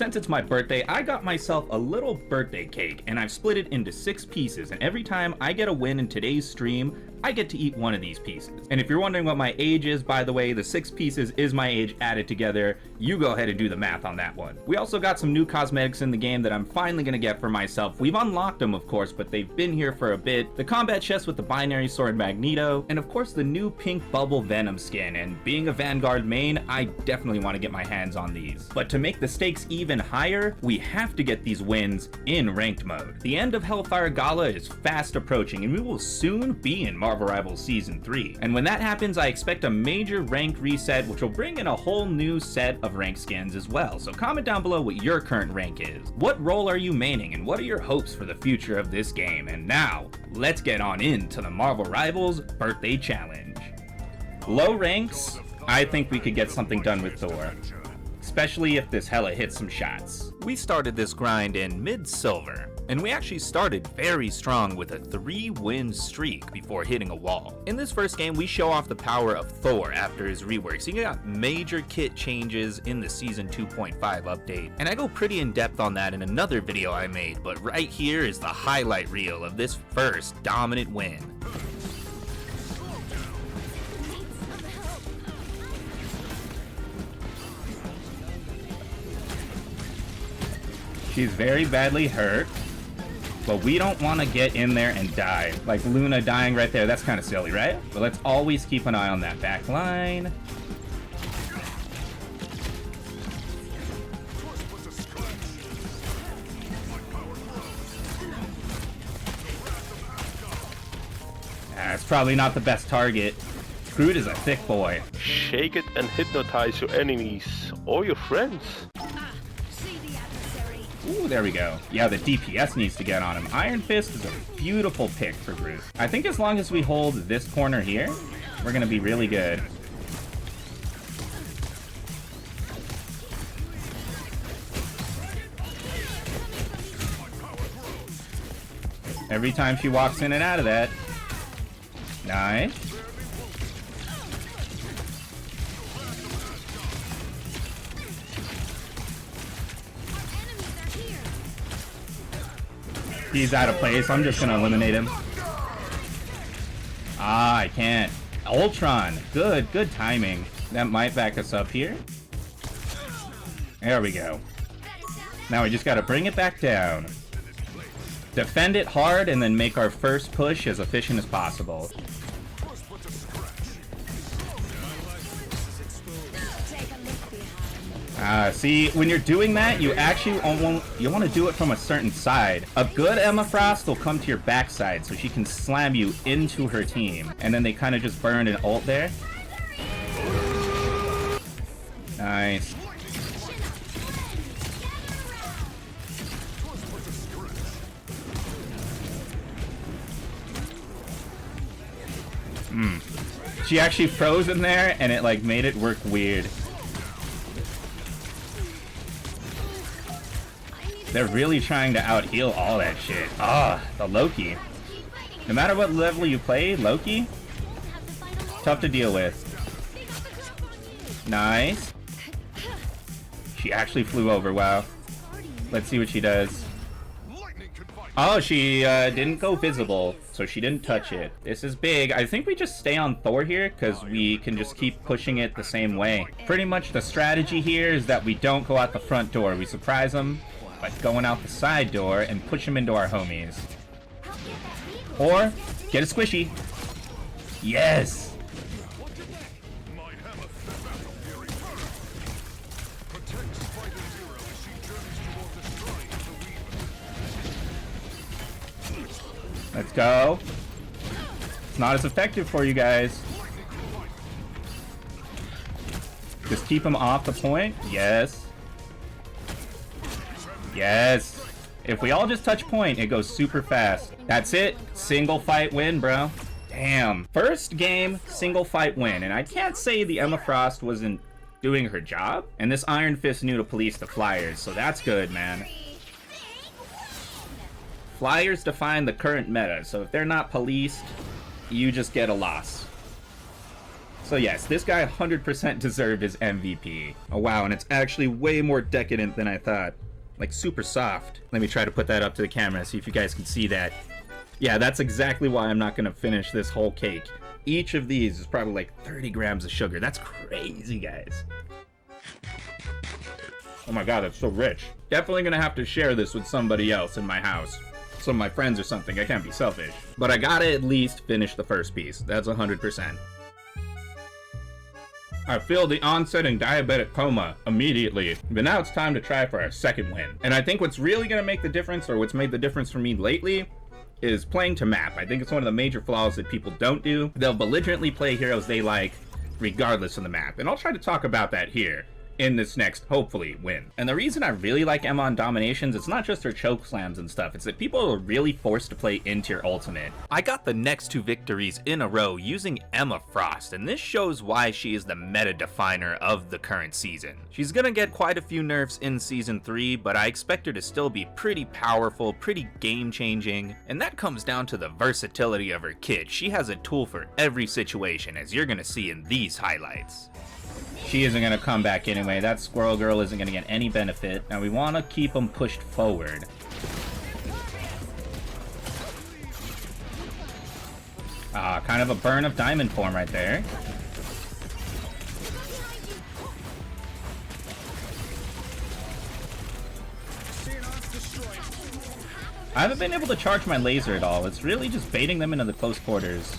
Since it's my birthday, I got myself a little birthday cake, and I've split it into 6 pieces, and every time I get a win in today's stream, I get to eat one of these pieces. And if you're wondering what my age is, by the way, the 6 pieces is my age added together. You go ahead and do the math on that one. We also got some new cosmetics in the game that I'm finally gonna get for myself. We've unlocked them, of course, but they've been here for a bit. The combat chest with the binary sword Magneto, and of course the new Pink Bubble Venom skin. And being a Vanguard main, I definitely want to get my hands on these. But to make the stakes even higher, we have to get these wins in ranked mode. The end of Hellfire Gala is fast approaching, and we will soon be in Marvel Rivals Season 3. And when that happens, I expect a major rank reset, which will bring in a whole new set of rank skins as well. So comment down below what your current rank is. What role are you maining, and what are your hopes for the future of this game? And now, let's get on into the Marvel Rivals Birthday Challenge. Low ranks, I think we could get something done with THOR, especially if this hella hits some shots. We started this grind in mid-silver, and we actually started very strong with a 3-win streak before hitting a wall. In this first game, we show off the power of THOR after his rework, so you got major kit changes in the Season 2.5 update, and I go pretty in depth on that in another video I made, but right here is the highlight reel of this first dominant win. She's very badly hurt, but we don't want to get in there and die. Like Luna dying right there, that's kind of silly, right? But let's always keep an eye on that back line. That's probably not the best target. Groot is a thick boy. Shake it and hypnotize your enemies or your friends. Ooh, there we go. Yeah, the DPS needs to get on him. Iron Fist is a beautiful pick for Groot. I think as long as we hold this corner here, we're gonna be really good. Every time she walks in and out of that. Nice. He's out of place. I'm just gonna eliminate him. Ah, I can't. Ultron. Good timing. That might back us up here. There we go. Now we just gotta bring it back down. Defend it hard and then make our first push as efficient as possible. See, when you're doing that, you actually want to do it from a certain side. A good Emma Frost will come to your backside so she can slam you into her team. And then they kind of just burn an ult there. Nice. She actually froze in there and it like made it work weird. They're really trying to out-heal all that shit. Ah, the Loki. No matter what level you play, Loki, tough to deal with. Nice. She actually flew over, wow. Let's see what she does. Oh, she didn't go visible, so she didn't touch it. This is big. I think we just stay on THOR here, because we can just keep pushing it the same way. Pretty much the strategy here is that we don't go out the front door. We surprise them by going out the side door and push them into our homies. Or get a squishy. Yes! Let's go. It's not as effective for you guys. Just keep them off the point. Yes. Yes. If we all just touch point, it goes super fast. That's it. Single fight win, bro. Damn. First game, single fight win. And I can't say the Emma Frost wasn't doing her job. And this Iron Fist knew to police the Flyers, so that's good, man. Flyers define the current meta, so if they're not policed, you just get a loss. So yes, this guy 100% deserved his MVP. Oh wow, and it's actually way more decadent than I thought. Like super soft. Let me try to put that up to the camera, see if you guys can see that. Yeah, that's exactly why I'm not gonna finish this whole cake. Each of these is probably like 30 grams of sugar. That's crazy, guys. Oh my god, that's so rich. Definitely gonna have to share this with somebody else in my house. Some of my friends or something. I can't be selfish. But I gotta at least finish the first piece. That's 100%. I feel the onsetting diabetic coma immediately, but now it's time to try for our second win. And I think what's really gonna make the difference, or what's made the difference for me lately, is playing to map. I think it's one of the major flaws that people don't do. They'll belligerently play heroes they like, regardless of the map. And I'll try to talk about that here in this next, hopefully, win. And the reason I really like Emma on Dominations, it's not just her choke slams and stuff, it's that people are really forced to play into your ultimate. I got the next 2 victories in a row using Emma Frost, and this shows why she is the meta definer of the current season. She's gonna get quite a few nerfs in Season 3, but I expect her to still be pretty powerful, pretty game-changing, and that comes down to the versatility of her kit. She has a tool for every situation, as you're gonna see in these highlights. She isn't going to come back anyway. That Squirrel Girl isn't going to get any benefit. Now we want to keep them pushed forward. Kind of a burn of diamond form right there. I haven't been able to charge my laser at all. It's really just baiting them into the close quarters.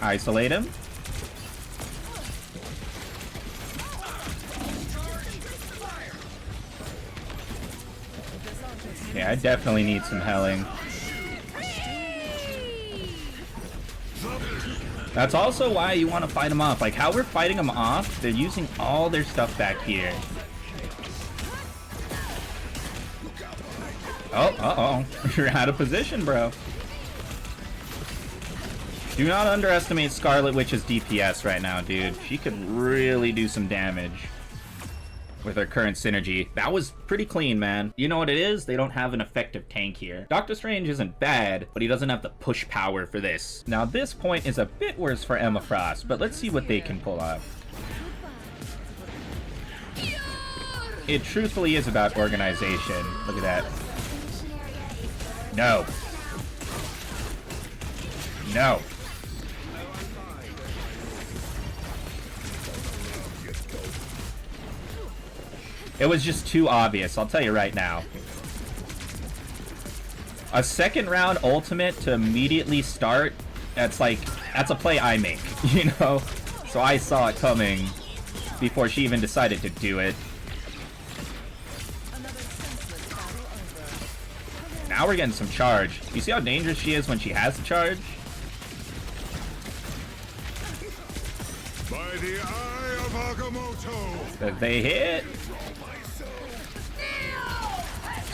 Isolate him. Yeah, I definitely need some helling. That's also why you want to fight them off. Like how we're fighting them off, they're using all their stuff back here. Oh, uh-oh. You're out of position, bro. Do not underestimate Scarlet Witch's DPS right now, dude. She could really do some damage with her current synergy. That was pretty clean, man. You know what it is? They don't have an effective tank here. Doctor Strange isn't bad, but he doesn't have the push power for this. Now, this point is a bit worse for Emma Frost, but let's see what they can pull off. It truthfully is about organization. Look at that. No. No. It was just too obvious, I'll tell you right now. A second round ultimate to immediately start, that's a play I make, you know? So I saw it coming before she even decided to do it. Now we're getting some charge. You see how dangerous she is when she has the charge? By the eye of Agamotto. If they hit,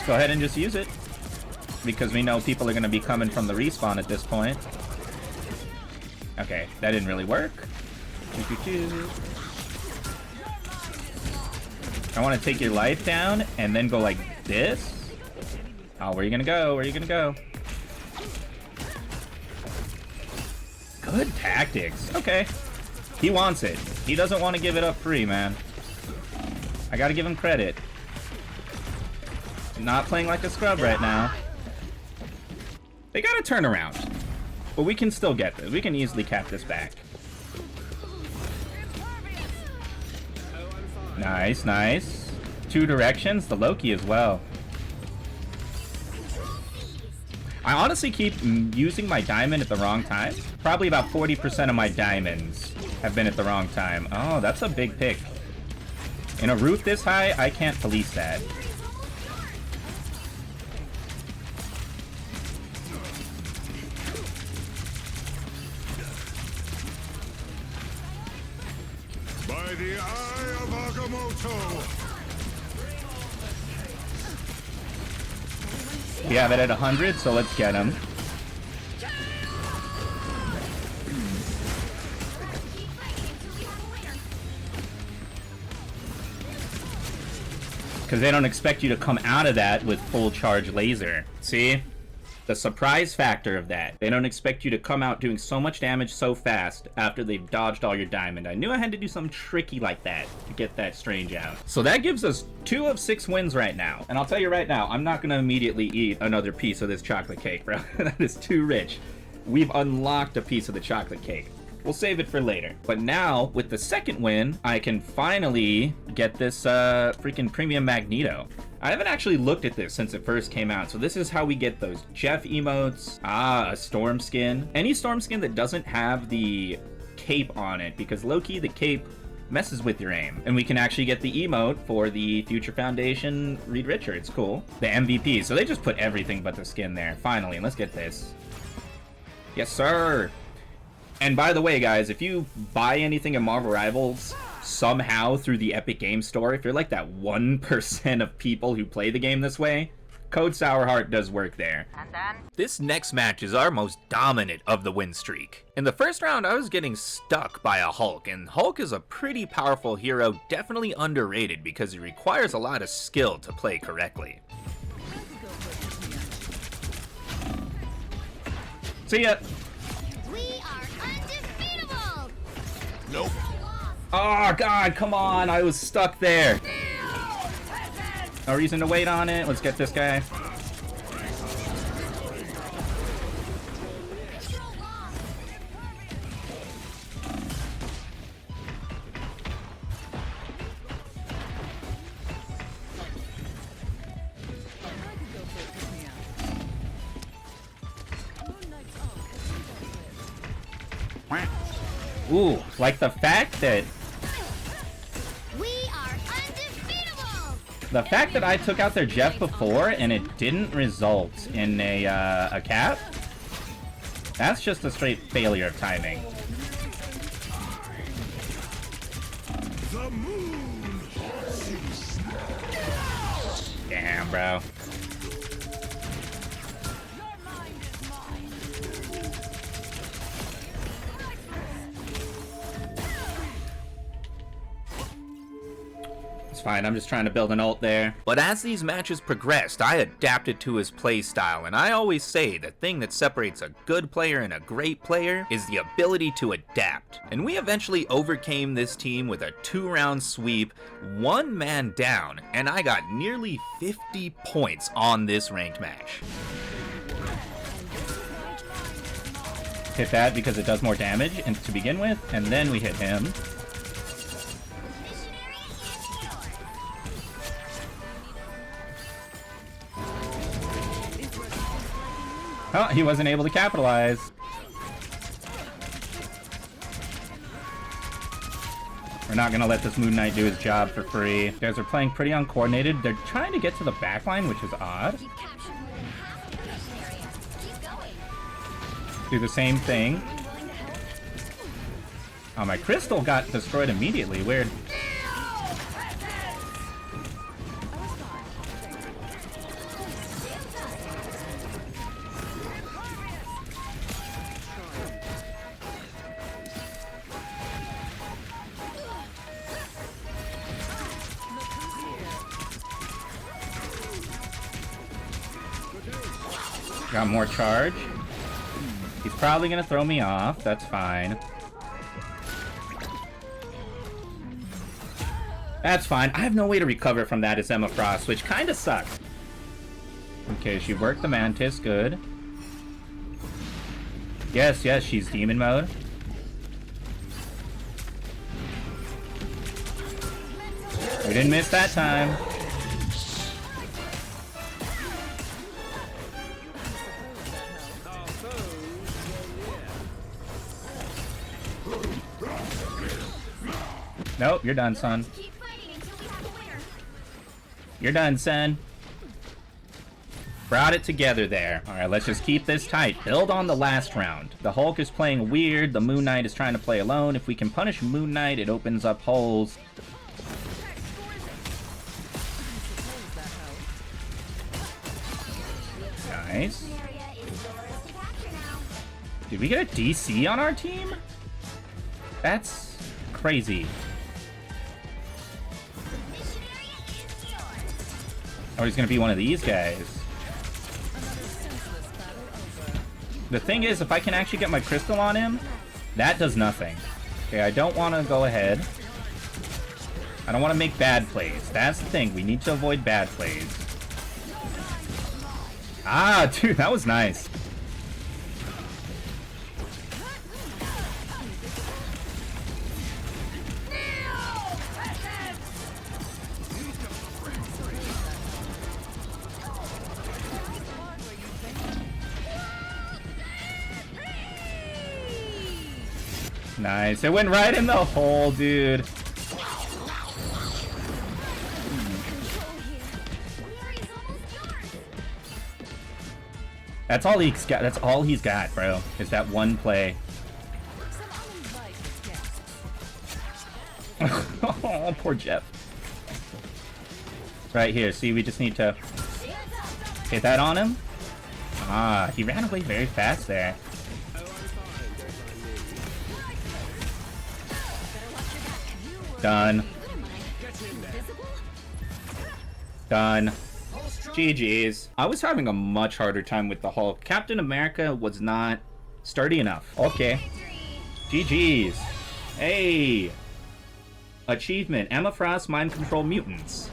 go ahead and just use it, because we know people are going to be coming from the respawn at this point. Okay, that didn't really work. I want to take your life down and then go like this. Oh, where are you going to go? Where are you going to go? Good tactics. Okay. He wants it. He doesn't want to give it up free, man. I got to give him credit. Not playing like a scrub right now. They gotta turn around. But we can still get this. We can easily cap this back. Nice, nice. 2 directions. The Loki as well. I honestly keep using my diamond at the wrong time. Probably about 40% of my diamonds have been at the wrong time. Oh, that's a big pick. In a roof this high, I can't police that. By the eye of Agamotto. We have it at 100, so let's get him. Because they don't expect you to come out of that with full charge laser. See? The surprise factor of that. They don't expect you to come out doing so much damage so fast after they've dodged all your diamond. I knew I had to do something tricky like that to get that Strange out. So that gives us 2 of 6 wins right now. And I'll tell you right now, I'm not gonna immediately eat another piece of this chocolate cake, bro. That is too rich. We've unlocked a piece of the chocolate cake. We'll save it for later. But now, with the second win, I can finally get this freaking premium Magneto. I haven't actually looked at this since it first came out, so this is how we get those Jeff emotes. A storm skin. Any storm skin that doesn't have the cape on it, because low-key the cape messes with your aim. And we can actually get the emote for the Future Foundation Reed Richards. Cool. The MVP. So they just put everything but the skin there. Finally, let's get this. Yes, sir. And by the way, guys, if you buy anything in Marvel Rivals somehow through the Epic Games Store, if you're like that 1% of people who play the game this way, code Sourheart does work there. And then? This next match is our most dominant of the win streak. In the first round, I was getting stuck by a Hulk, and Hulk is a pretty powerful hero, definitely underrated because he requires a lot of skill to play correctly. See ya! Nope. Oh god, come on, I was stuck there. No reason to wait on it. Let's get this guy. Ooh, like the fact that I took out their Jeff before and it didn't result in a cap, that's just a straight failure of timing. Damn, bro. It's fine, I'm just trying to build an ult there. But as these matches progressed, I adapted to his playstyle, and I always say the thing that separates a good player and a great player is the ability to adapt. And we eventually overcame this team with a 2-round sweep, 1 man down, and I got nearly 50 points on this ranked match. Hit that because it does more damage and to begin with, and then we hit him. Oh, he wasn't able to capitalize. We're not gonna let this Moon Knight do his job for free. You guys are playing pretty uncoordinated. They're trying to get to the backline, which is odd. Do the same thing. Oh, my crystal got destroyed immediately. Weird. Got more charge. He's probably gonna throw me off. That's fine. That's fine. I have no way to recover from that as Emma Frost, which kind of sucks. Okay, she worked the Mantis. Good. Yes, yes, she's demon mode. We didn't miss that time. Nope, you're done, son. You're done, son. Brought it together there. Alright, let's just keep this tight. Build on the last round. The Hulk is playing weird. The Moon Knight is trying to play alone. If we can punish Moon Knight, it opens up holes. Nice. Did we get a DC on our team? That's crazy. Oh, he's gonna be one of these guys. The thing is, if I can actually get my crystal on him, that does nothing. Okay, I don't want to go ahead. I don't want to make bad plays. That's the thing. We need to avoid bad plays. Ah, dude, that was nice. Nice. It went right in the hole, dude. That's all he's got. That's all he's got, bro. Is that one play. Oh, poor Jeff. Right here. See, we just need to hit that on him. Ah, he ran away very fast there. Done. Done. GG's. I was having a much harder time with the Hulk. Captain America was not sturdy enough. Okay. GG's. Hey. Achievement. Emma Frost Mind Control Mutants.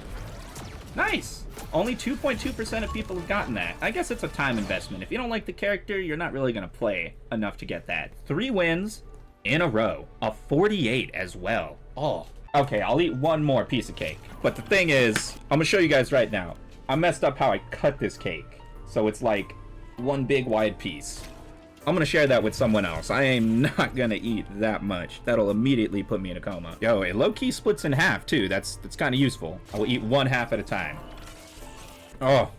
Nice. Only 2.2% of people have gotten that. I guess it's a time investment. If you don't like the character, you're not really going to play enough to get that. 3 wins in a row. A 48 as well. Oh. Okay, I'll eat one more piece of cake. But the thing is, I'm gonna show you guys right now. I messed up how I cut this cake. So it's like one big wide piece. I'm gonna share that with someone else. I am not gonna eat that much. That'll immediately put me in a coma. Yo, it low-key splits in half too. That's kind of useful. I will eat one half at a time. Oh.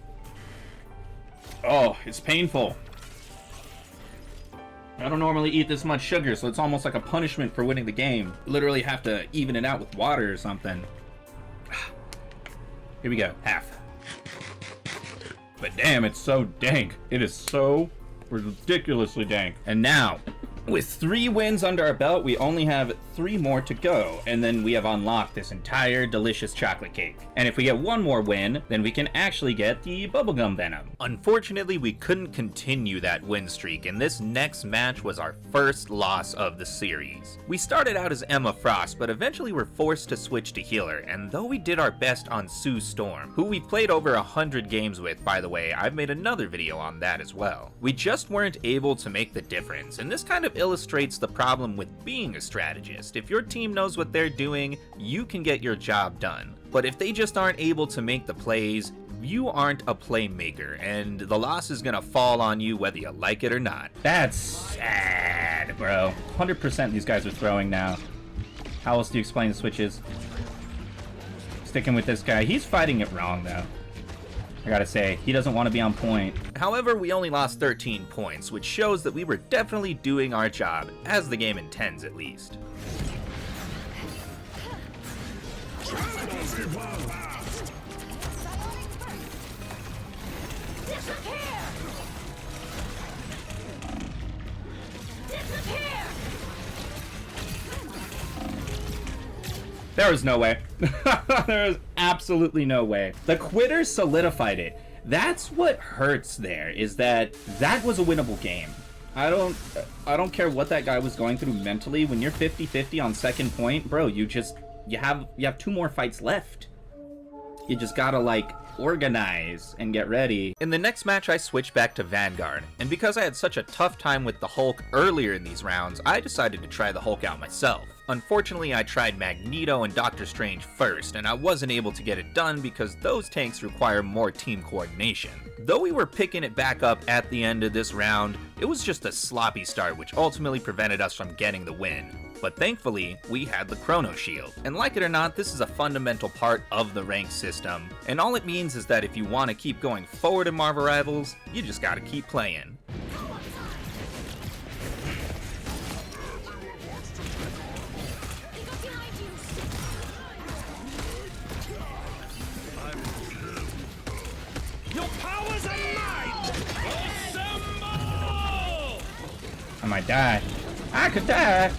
Oh, it's painful. I don't normally eat this much sugar, so it's almost like a punishment for winning the game. Literally have to even it out with water or something. Here we go, half. But damn, it's so dank. It is so ridiculously dank. And now, with 3 wins under our belt, we only have 3 more to go, and then we have unlocked this entire delicious chocolate cake. And if we get 1 more win, then we can actually get the bubblegum venom. Unfortunately, we couldn't continue that win streak, and this next match was our first loss of the series. We started out as Emma Frost, but eventually were forced to switch to healer, and though we did our best on Sue Storm, who we played over 100 games with, by the way, I've made another video on that as well. We just weren't able to make the difference, and this kind of illustrates the problem with being a strategist. If your team knows what they're doing, you can get your job done. But if they just aren't able to make the plays, you aren't a playmaker, and the loss is gonna fall on you whether you like it or not. That's sad, bro. 100% these guys are throwing now. How else do you explain the switches? Sticking with this guy. He's fighting it wrong, though. I gotta say, he doesn't want to be on point. However, we only lost 13 points, which shows that we were definitely doing our job, as the game intends at least. There was no way. There was absolutely no way. The quitters solidified it. That's what hurts there, is that was a winnable game. I don't care what that guy was going through mentally. When you're 50-50 on second point, bro, you have 2 more fights left. You just gotta, like, organize and get ready. In the next match, I switched back to Vanguard, and because I had such a tough time with the Hulk earlier in these rounds, I decided to try the Hulk out myself. Unfortunately, I tried Magneto and Doctor Strange first, and I wasn't able to get it done because those tanks require more team coordination. Though we were picking it back up at the end of this round, it was just a sloppy start which ultimately prevented us from getting the win. But thankfully, we had the Chrono Shield. And like it or not, this is a fundamental part of the rank system. And all it means is that if you want to keep going forward in Marvel Rivals, you just gotta keep playing. I might die. I could die.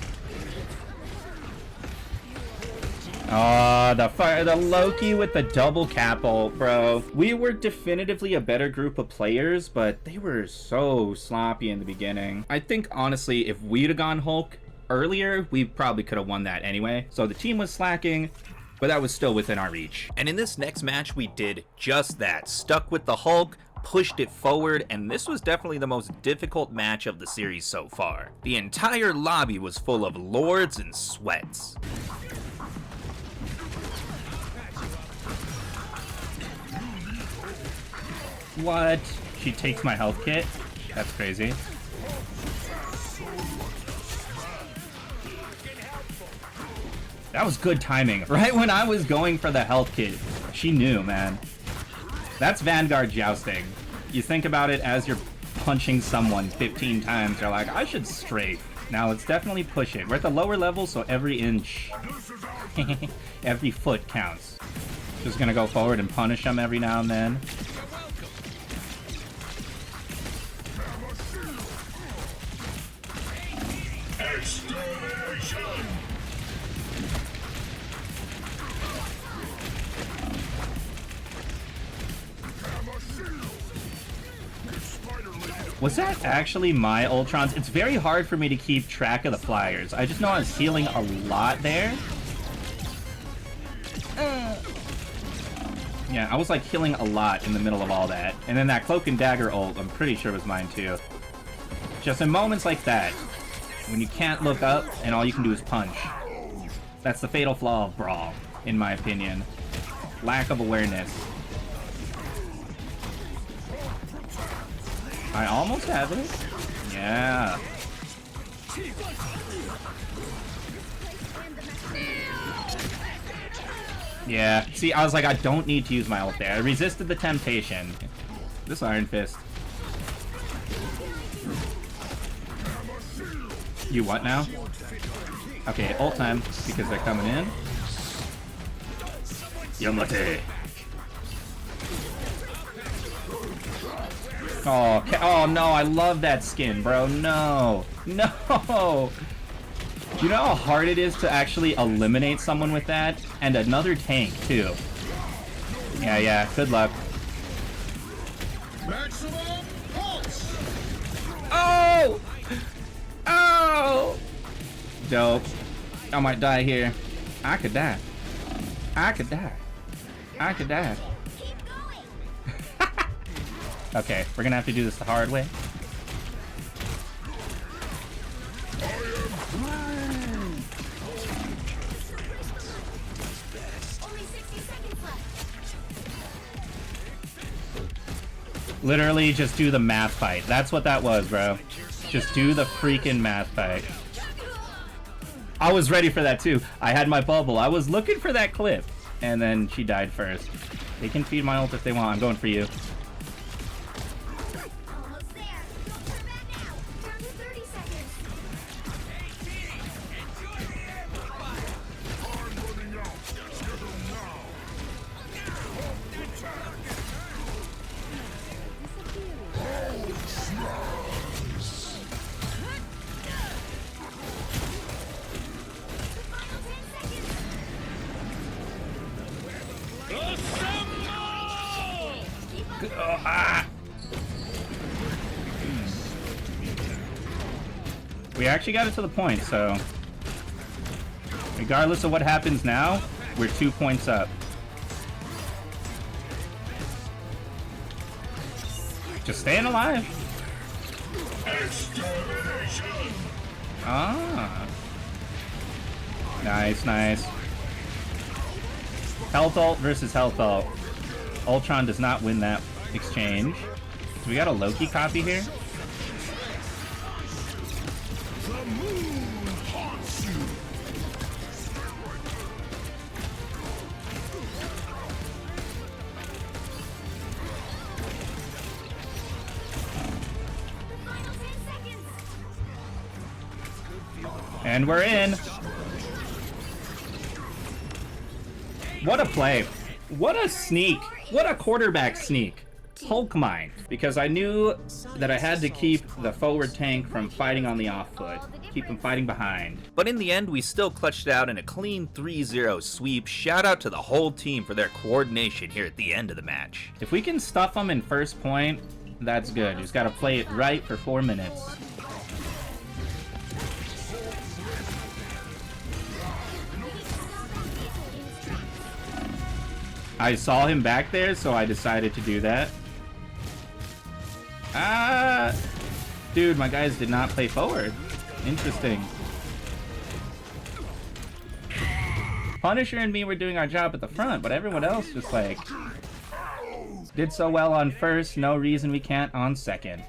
Oh, the Loki with the double cap ult, bro. We were definitively a better group of players, but they were so sloppy in the beginning. I think, honestly, if we'd have gone Hulk earlier, we probably could have won that anyway. So the team was slacking, but that was still within our reach. And in this next match, we did just that. Stuck with the Hulk, pushed it forward, and this was definitely the most difficult match of the series so far. The entire lobby was full of lords and sweats. What? She takes my health kit? That's crazy. That was good timing. Right when I was going for the health kit, she knew, man. That's Vanguard jousting. You think about it as you're punching someone 15 times, you're like, I should straight. Now let's definitely push it. We're at the lower level, so every inch, every foot counts. Just gonna go forward and punish them every now and then. Was that actually my Ultrons? It's very hard for me to keep track of the flyers. I just know I was healing a lot there. Yeah, I was like healing a lot in the middle of all that. And then that Cloak and Dagger ult, I'm pretty sure was mine too. Just in moments like that, when you can't look up and all you can do is punch. That's the fatal flaw of Brawl, in my opinion. Lack of awareness. I almost have it. Yeah. Yeah. See, I was like, I don't need to use my ult there. I resisted the temptation. This Iron Fist. You what now? Okay, ult time, because they're coming in. Yamate. Oh no, I love that skin, bro. No. No. Do you know how hard it is to actually eliminate someone with that? And another tank, too. Yeah, good luck. Oh! Oh! Dope. I might die here. I could die. I could die. I could die. Okay, we're gonna have to do this the hard way. Literally just do the math fight. That's what that was, bro. Just do the freaking math fight. I was ready for that too. I had my bubble. I was looking for that clip. And then she died first. They can feed my ult if they want. I'm going for you. We actually got it to the point, so regardless of what happens now, we're 2 points up. Just staying alive. Ah. Nice, nice. Health ult versus health ult. Ultron does not win that exchange. So we got a Loki copy here. And we're in. What a play. What a sneak. What a quarterback sneak. Hulk Mind, because I knew that I had to keep the forward tank from fighting on the off foot, keep him fighting behind. But in the end, we still clutched it out in a clean 3-0 sweep. Shout out to the whole team for their coordination here at the end of the match. If we can stuff them in first point, that's good. Just gotta play it right for 4 minutes. I saw him back there, so I decided to do that. Ah! Dude, my guys did not play forward. Interesting. Punisher and me were doing our job at the front, but everyone else just like did so well on first, no reason we can't on second.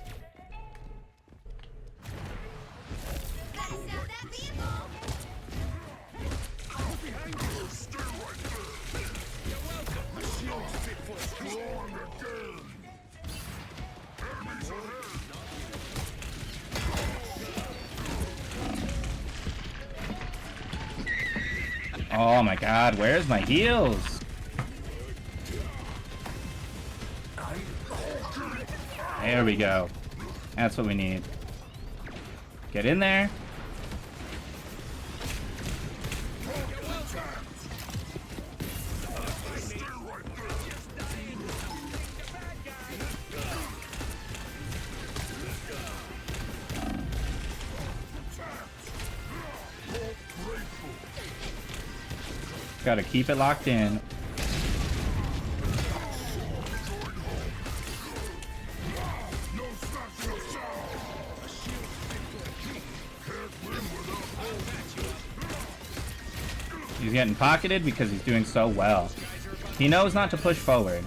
Oh my god, where's my heals? There we go. That's what we need. Get in there. Gotta keep it locked in. He's getting pocketed because he's doing so well. He knows not to push forward.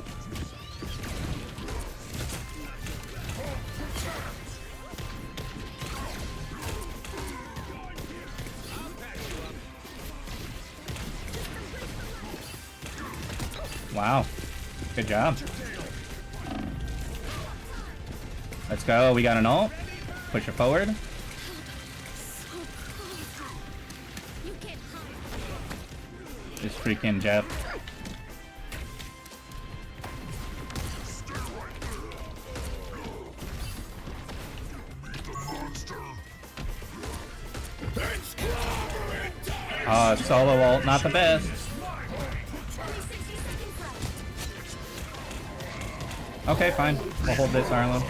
Wow. Good job. Let's go. We got an ult. Push it forward. This freaking Jeff. Solo ult, not the best. Okay, fine. We'll hold this, Arlo.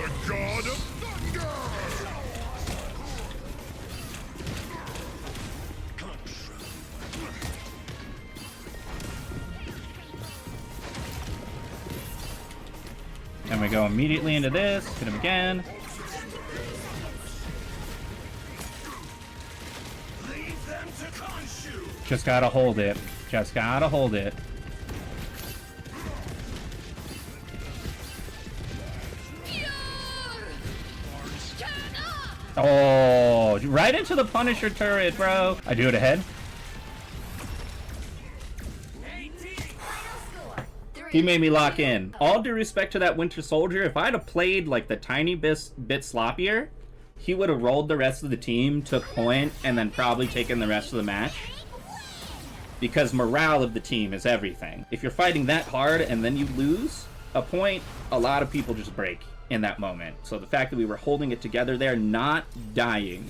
And we go immediately into this. Hit him again. Just gotta hold it. Just gotta hold it. Oh, right into the Punisher turret, bro. I do it ahead. He made me lock in. All due respect to that Winter Soldier, if I'd have played like the tiny bit sloppier, he would have rolled the rest of the team, took point, and then probably taken the rest of the match. Because morale of the team is everything. If you're fighting that hard and then you lose a point, a lot of people just break in that moment. So the fact that we were holding it together there, not dying,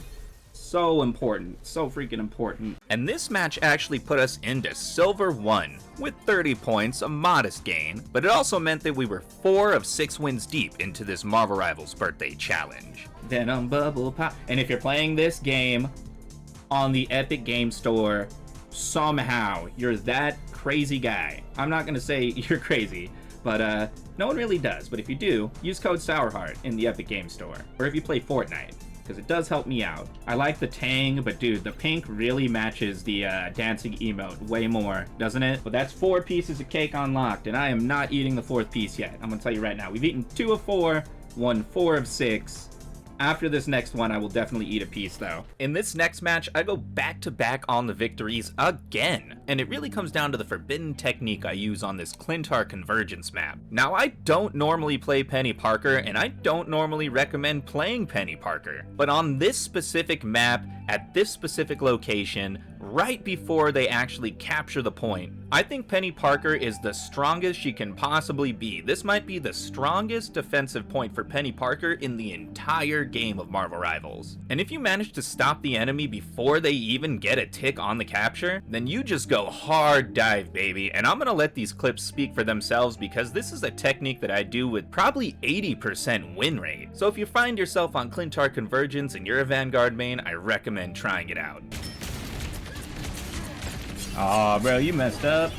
so important, so freaking important. And this match actually put us into Silver 1 with 30 points, a modest gain, but it also meant that we were 4 of 6 wins deep into this Marvel Rivals birthday challenge. Venom Bubble Pop. And if you're playing this game on the Epic Game Store, somehow you're that crazy guy. I'm not gonna say you're crazy, but no one really does. But if you do, use code Sourheart in the Epic Game Store, or if you play Fortnite, because it does help me out. I like the Tang, but dude, the pink really matches the dancing emote way more, doesn't it? But that's 4 pieces of cake unlocked, and I am not eating the 4th piece yet. I'm gonna tell you right now. We've eaten 2 of 4, won 4 of 6. After this next one, I will definitely eat a piece, though. In this next match, I go back-to-back on the victories again. and it really comes down to the forbidden technique I use on this KLYNTAR convergence map. Now, I don't normally play Penny Parker, and I don't normally recommend playing Penny Parker, but on this specific map, at this specific location, right before they actually capture the point, I think Penny Parker is the strongest she can possibly be. This might be the strongest defensive point for Penny Parker in the entire game of Marvel Rivals. And if you manage to stop the enemy before they even get a tick on the capture, then you just go hard dive, baby. And I'm gonna let these clips speak for themselves because this is a technique that I do with probably 80% win rate. So if you find yourself on KLYNTAR Convergence and you're a Vanguard main, I recommend trying it out. Aw, bro, you messed up.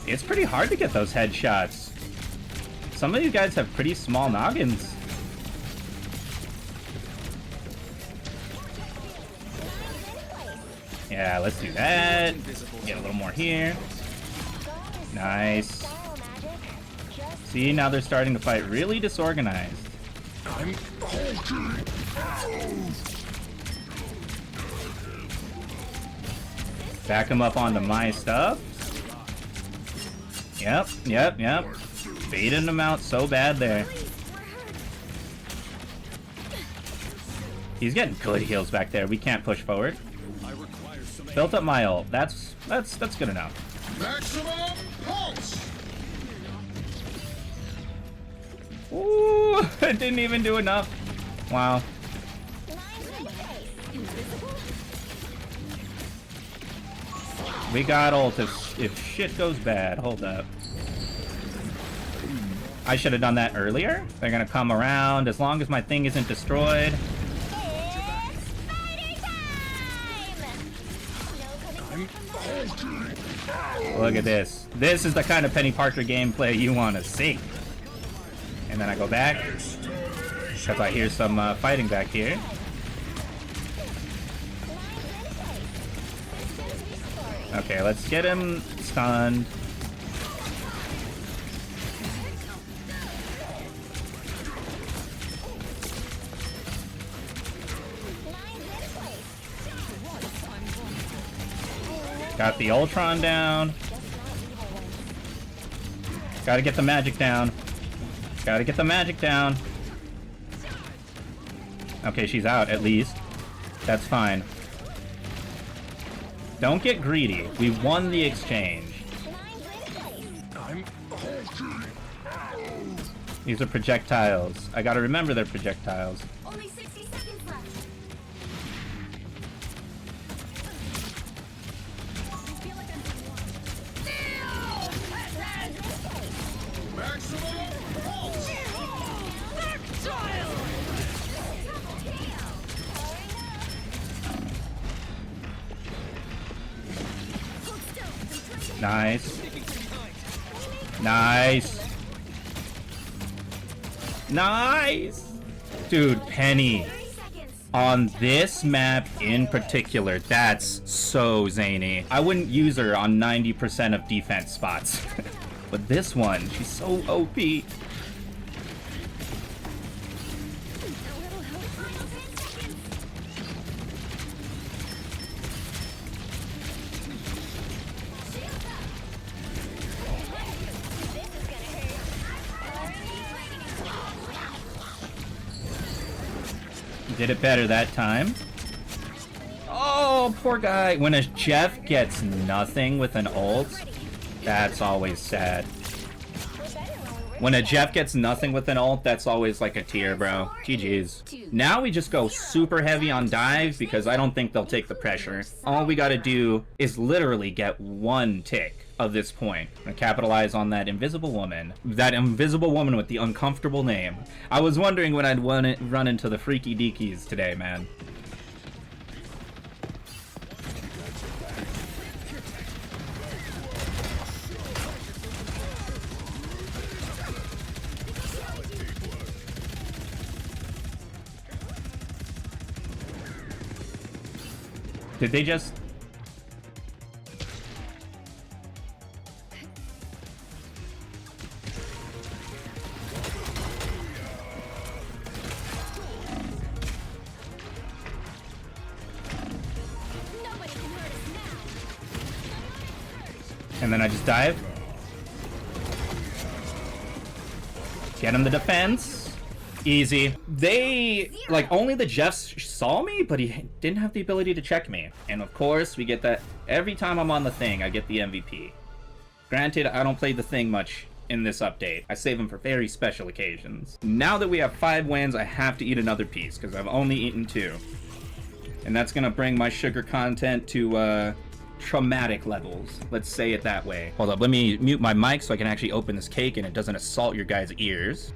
It's pretty hard to get those headshots. Some of these guys have pretty small noggins. Yeah, let's do that. Get a little more here. Nice. See, now they're starting to fight really disorganized. Back him up onto my stuff. Yep. Baiting him out so bad there. He's getting good heals back there. We can't push forward. Built up my ult. That's good enough. Maximum pulse. Ooh, it didn't even do enough. Wow. We got ult if shit goes bad. Hold up. I should have done that earlier. They're gonna come around as long as my thing isn't destroyed. Look at this. This is the kind of Penny Parker gameplay you want to see. And then I go back because I hear some fighting back here. Okay, let's get him stunned. Got the Ultron down. Gotta get the magic down. Gotta get the magic down. Okay, she's out at least. That's fine. Don't get greedy. We won the exchange. These are projectiles. I gotta remember they're projectiles. Only 60 seconds left. Maximum pulse. Nice. Nice. Nice. Dude, Penny. On this map in particular, that's so zany. I wouldn't use her on 90% of defense spots. But this one, she's so OP. Did it better that time. Oh, poor guy. When a Jeff gets nothing with an ult, that's always sad. When a Jeff gets nothing with an ult, that's always like a tear, bro. GG's. Now we just go super heavy on dive because I don't think they'll take the pressure. All we gotta do is literally get one tick of this point. I'm gonna capitalize on that invisible woman. That invisible woman with the uncomfortable name. I was wondering when I'd run into the freaky deakies today, man. Did they just... Nobody can hurt us now. And then I just dive. Get him the defense. Easy. They, like, only the Jeff saw me, but he didn't have the ability to check me. And of course, we get that every time I'm on the thing, I get the MVP. Granted, I don't play the thing much in this update. I save them for very special occasions. Now that we have 5 wins, I have to eat another piece, because I've only eaten 2. And that's gonna bring my sugar content to, traumatic levels. Let's say it that way. Hold up, let me mute my mic so I can actually open this cake and it doesn't assault your guys' ears.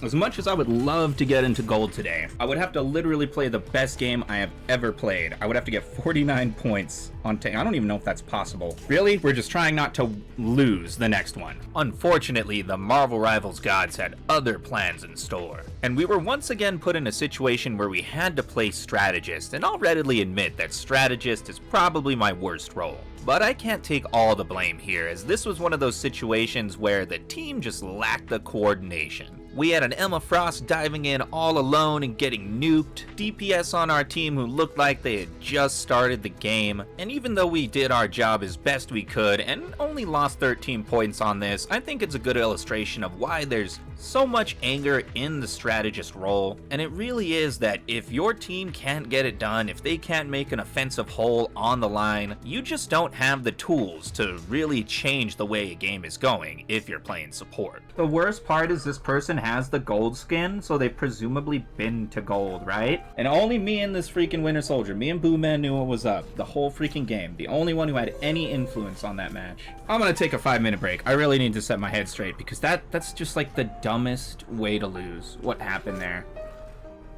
As much as I would love to get into gold today, I would have to literally play the best game I have ever played. I would have to get 49 points on I don't even know if that's possible. Really? We're just trying not to lose the next one. Unfortunately, the Marvel Rivals gods had other plans in store. And we were once again put in a situation where we had to play Strategist, and I'll readily admit that Strategist is probably my worst role. But I can't take all the blame here, as this was one of those situations where the team just lacked the coordination. We had an Emma Frost diving in all alone and getting nuked, DPS on our team who looked like they had just started the game, and even though we did our job as best we could and only lost 13 points on this, I think it's a good illustration of why there's so much anger in the strategist role. And it really is that if your team can't get it done, if they can't make an offensive hole on the line, you just don't have the tools to really change the way a game is going if you're playing support. The worst part is this person has the gold skin, so they've presumably been to gold, right? And only me and this freaking Winter Soldier, me and Boo Man knew what was up the whole freaking game. The only one who had any influence on that match. I'm gonna take a 5-minute break. I really need to set my head straight because that's just like the dumbest way to lose. What happened there?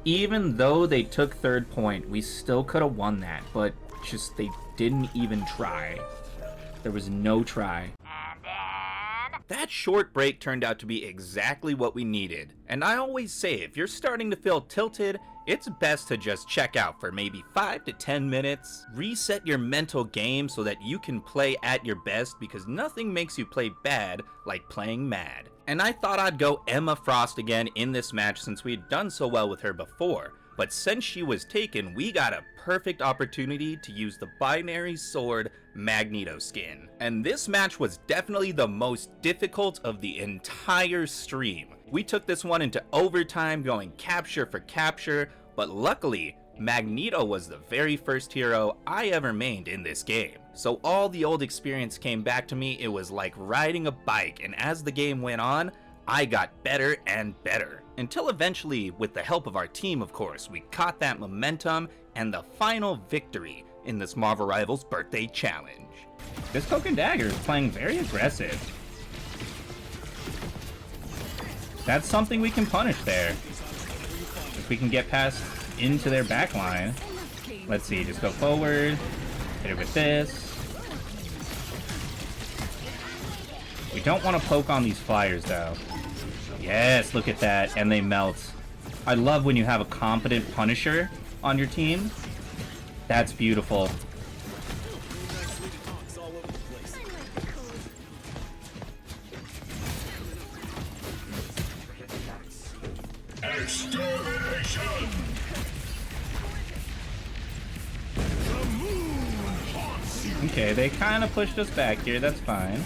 Even though they took 3rd point, we still could have won that, but just they didn't even try. There was no try. That short break turned out to be exactly what we needed. And I always say, if you're starting to feel tilted, it's best to just check out for maybe 5 to 10 minutes, reset your mental game so that you can play at your best, because nothing makes you play bad like playing mad. And I thought I'd go Emma Frost again in this match since we had done so well with her before. But since she was taken, we got a perfect opportunity to use the binary sword Magneto skin. And this match was definitely the most difficult of the entire stream. We took this one into overtime, going capture for capture, but luckily, Magneto was the very first hero I ever mained in this game. So all the old experience came back to me. It was like riding a bike, and as the game went on, I got better and better. Until eventually, with the help of our team of course, we caught that momentum and the final victory in this Marvel Rivals birthday challenge. This Cloak and Dagger is playing very aggressive. That's something we can punish there. If we can get past into their back line. Let's see, just go forward, hit it with this. We don't want to poke on these flyers though. Yes, look at that, and they melt. I love when you have a competent Punisher on your team. That's beautiful. Extermination! The moon haunts you! Okay, they kind of pushed us back here, that's fine.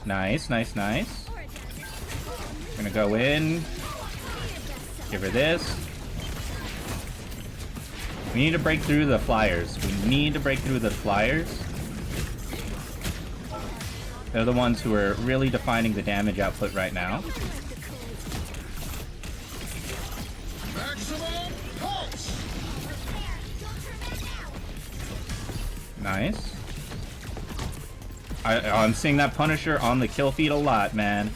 Nice, nice, nice. Gonna go in. Give her this. We need to break through the flyers. We need to break through the flyers. They're the ones who are really defining the damage output right now. Maximum pulse! Nice. I'm seeing that Punisher on the kill feed a lot, man.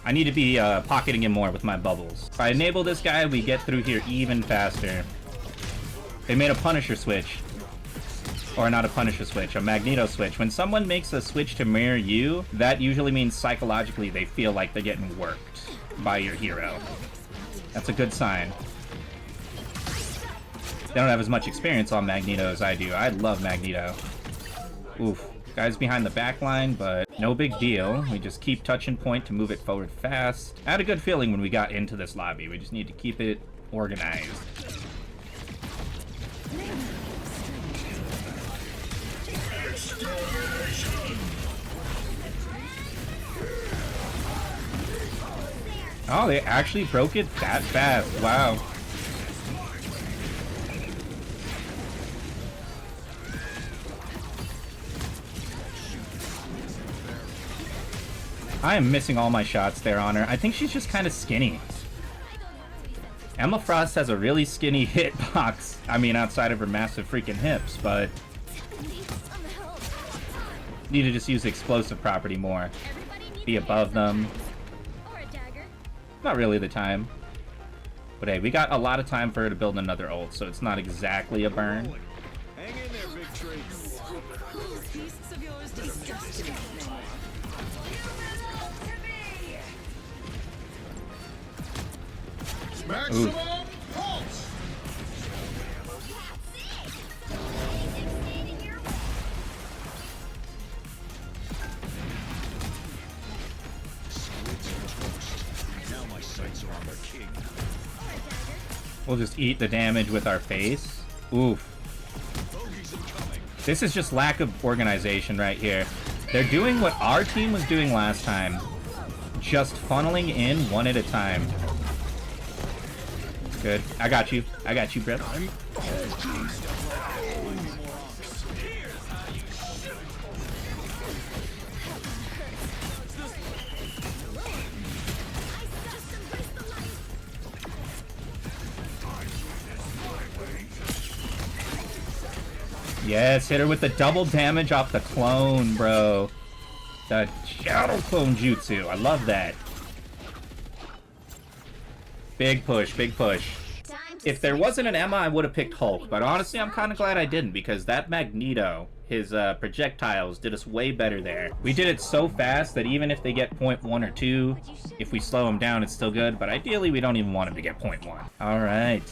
I need to be pocketing him more with my bubbles. If I enable this guy, we get through here even faster. They made a Punisher switch. Or not a Punisher switch, a Magneto switch. When someone makes a switch to mirror you, that usually means psychologically they feel like they're getting worked by your hero. That's a good sign. They don't have as much experience on Magneto as I do. I love Magneto. Oof. Guy's behind the back line, but no big deal. We just keep touching point to move it forward fast. I had a good feeling when we got into this lobby. We just need to keep it organized. Oh, they actually broke it that fast. Wow. I am missing all my shots there on her. I think she's just kind of skinny. Emma Frost has a really skinny hitbox. I mean, outside of her massive freaking hips, but need to just use the explosive property more. Be above them. Not really the time. But hey, we got a lot of time for her to build another ult, so it's not exactly a burn. Hang in there, big tree. Pieces of yours disgust me. Maximum pulse. Now my sights are on their king. We'll just eat the damage with our face. Oof. This is just lack of organization right here. They're doing what our team was doing last time. Just funneling in one at a time. Good. I got you. I got you, bro. Yes, hit her with the double damage off the clone, bro. The shadow clone jutsu. I love that. Big push, big push. If there wasn't an Emma, I would have picked Hulk, but honestly, I'm kind of glad I didn't, because that Magneto, his projectiles, did us way better there. We did it so fast that even if they get 0.1 or 2, if we slow them down, it's still good, but ideally, we don't even want him to get 0.1. All right.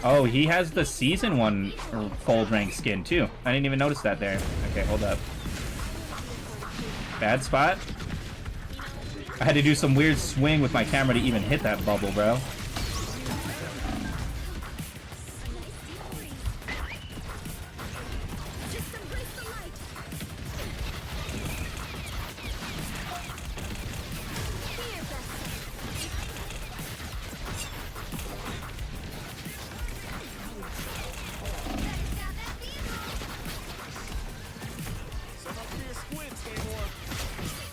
Oh, he has the Season 1 gold rank skin, too. I didn't even notice that there. Okay, hold up. Bad spot. I had to do some weird swing with my camera to even hit that bubble, bro.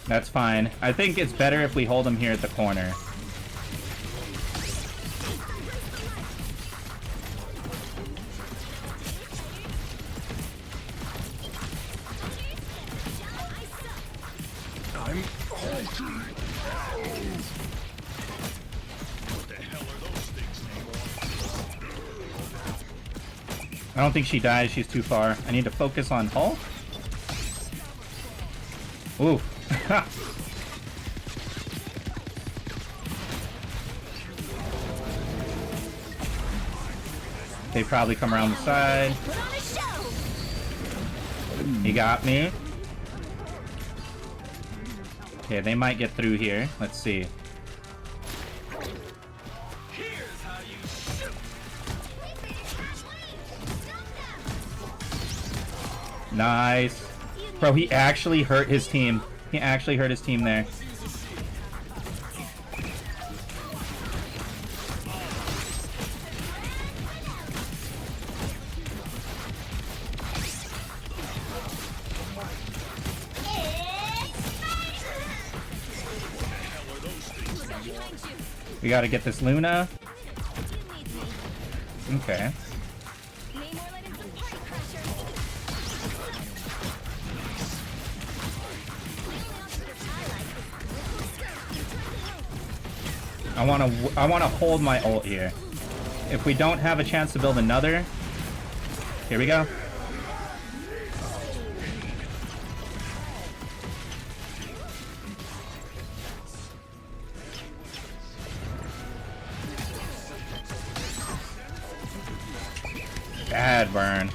That's fine. I think it's better if we hold him here at the corner. I'm halting. What the hell are those things, Namor? I don't think she dies. She's too far. I need to focus on Hulk. Ooh. They probably come around the side. He got me. Okay, they might get through here. Let's see. Nice. Bro, he actually hurt his team. He actually hurt his team there. We gotta get this Luna. Okay. I wanna hold my ult here. If we don't have a chance to build another, here we go. that burn.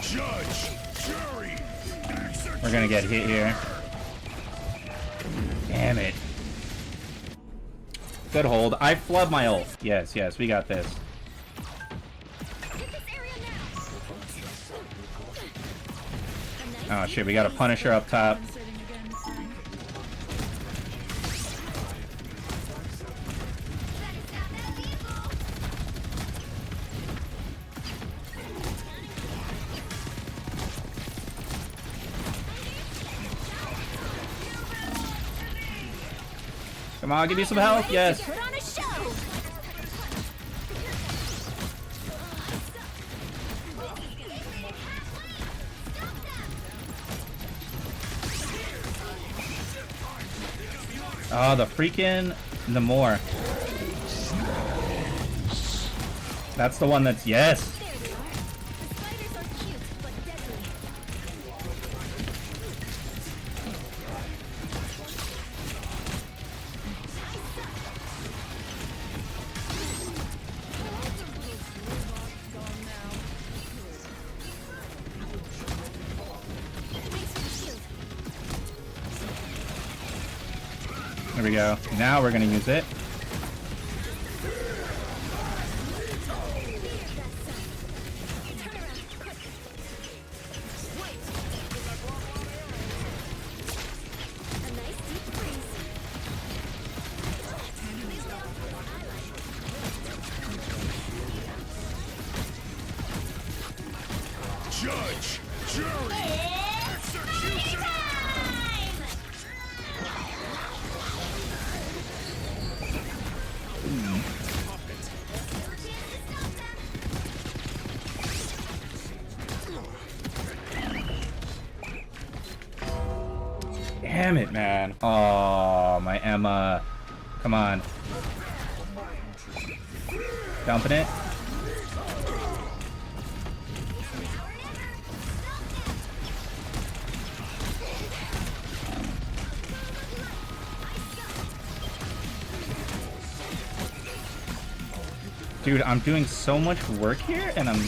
Judge, jury, We're gonna get hit here. Damn it. Good hold. I flub my ult. Yes, yes, we got this. Oh shit, we got a Punisher up top. Come on, give me some help. Yes. Put on a show. Oh, the freaking Namor. That's the one that's yes. There they are. The spiders are cute, but deadly. There we go. Now we're gonna use it. judge, jury, executioner! Damn it, man. Oh, my Emma. Come on. Dumping it. Dude, I'm doing so much work here, and I'm...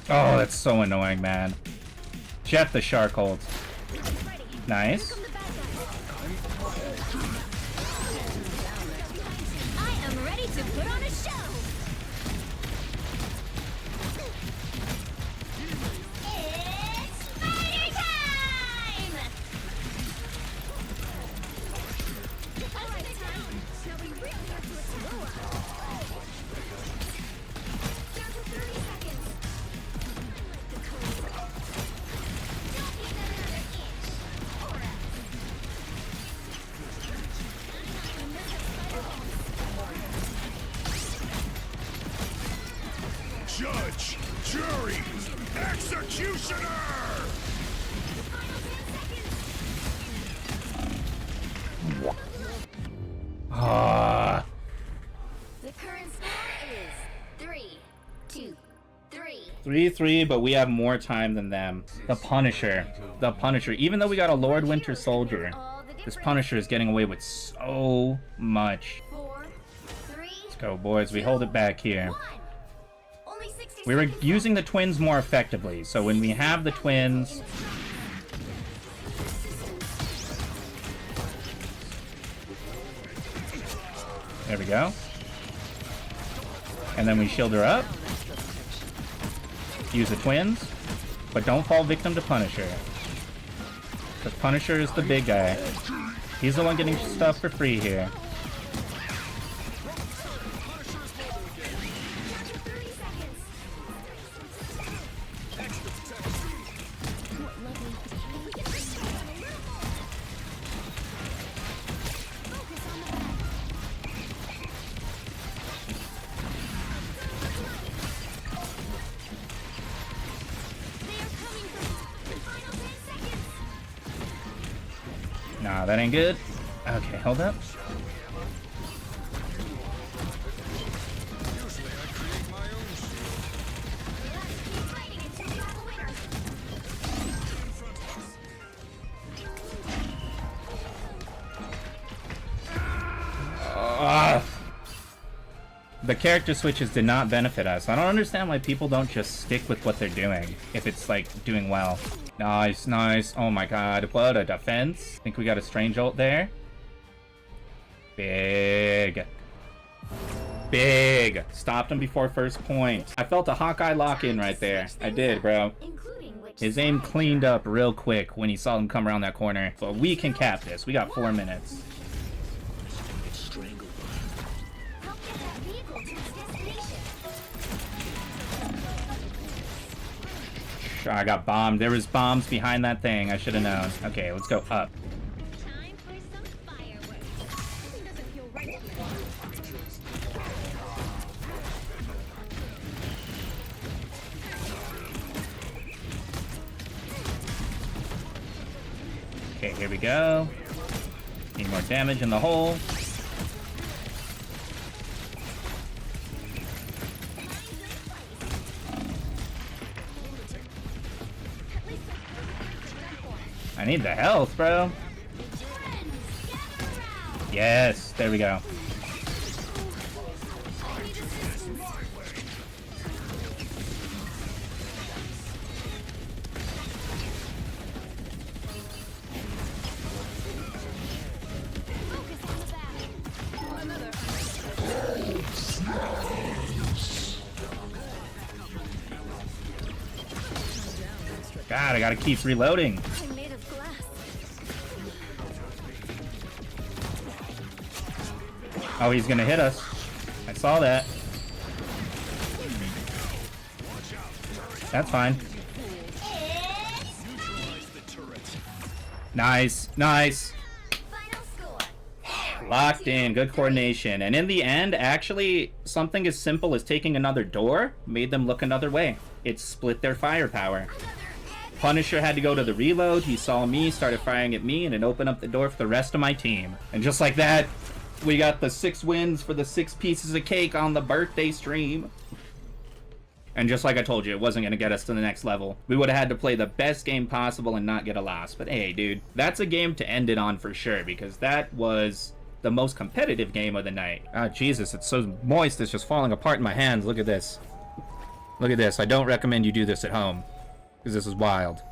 Oh, that's so annoying, man. Jeff the shark holds. Nice. I am ready to put on a show. It's spider time! All right, time. Now we really have to explore. Down to 30 seconds. The code. Don't give them another inch. Or else. Judge, jury, executioner! Ah. The current score is 3-2-3. 3-3, but we have more time than them. The Punisher. The Punisher. Even though we got a Lord Winter Soldier, this Punisher is getting away with so much. 4, 3, Let's go, boys. We hold it back here. 1. Only 60 We were seconds using the twins more effectively, so when we have the twins... There we go. And then we shield her up. Use the twins. But don't fall victim to Punisher. Because Punisher is the big guy. He's the one getting stuff for free here. Nah, that ain't good. Okay, hold up. The character switches did not benefit us. I don't understand why people don't just stick with what they're doing if it's like doing well. Nice, nice. Oh my god, what a defense. Think we got a strange ult there. Big. Big. Stopped him before first point. I felt a Hawkeye lock-in right there. I did, bro. including which His aim side. cleaned up real quick when he saw him come around that corner. So we can cap this. We got 4 minutes. Help get that vehicle to its destination. I got bombed. There was bombs behind that thing. I should have known. Okay, let's go up. Time for some fireworks. Something doesn't feel right here. Okay, here we go. Need more damage in the hole. I need the health, bro. Yes, there we go. God, I gotta keep reloading. I'm made of glass. Oh, he's gonna hit us. I saw that. That's fine. Nice, nice. Final score. Locked in, good coordination. And in the end, actually, something as simple as taking another door made them look another way. It split their firepower. Punisher had to go to the reload. He saw me, started firing at me, and it opened up the door for the rest of my team. And just like that, we got the 6 wins for the 6 pieces of cake on the birthday stream. And just like I told you, it wasn't going to get us to the next level. We would have had to play the best game possible and not get a loss. But hey, dude, that's a game to end it on for sure, because that was the most competitive game of the night. Ah, Jesus, it's so moist, it's just falling apart in my hands. Look at this. Look at this. I don't recommend you do this at home, because this is wild.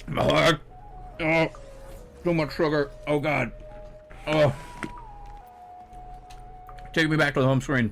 My heart. Oh, too much sugar. Oh, God. Oh. Take me back to the home screen.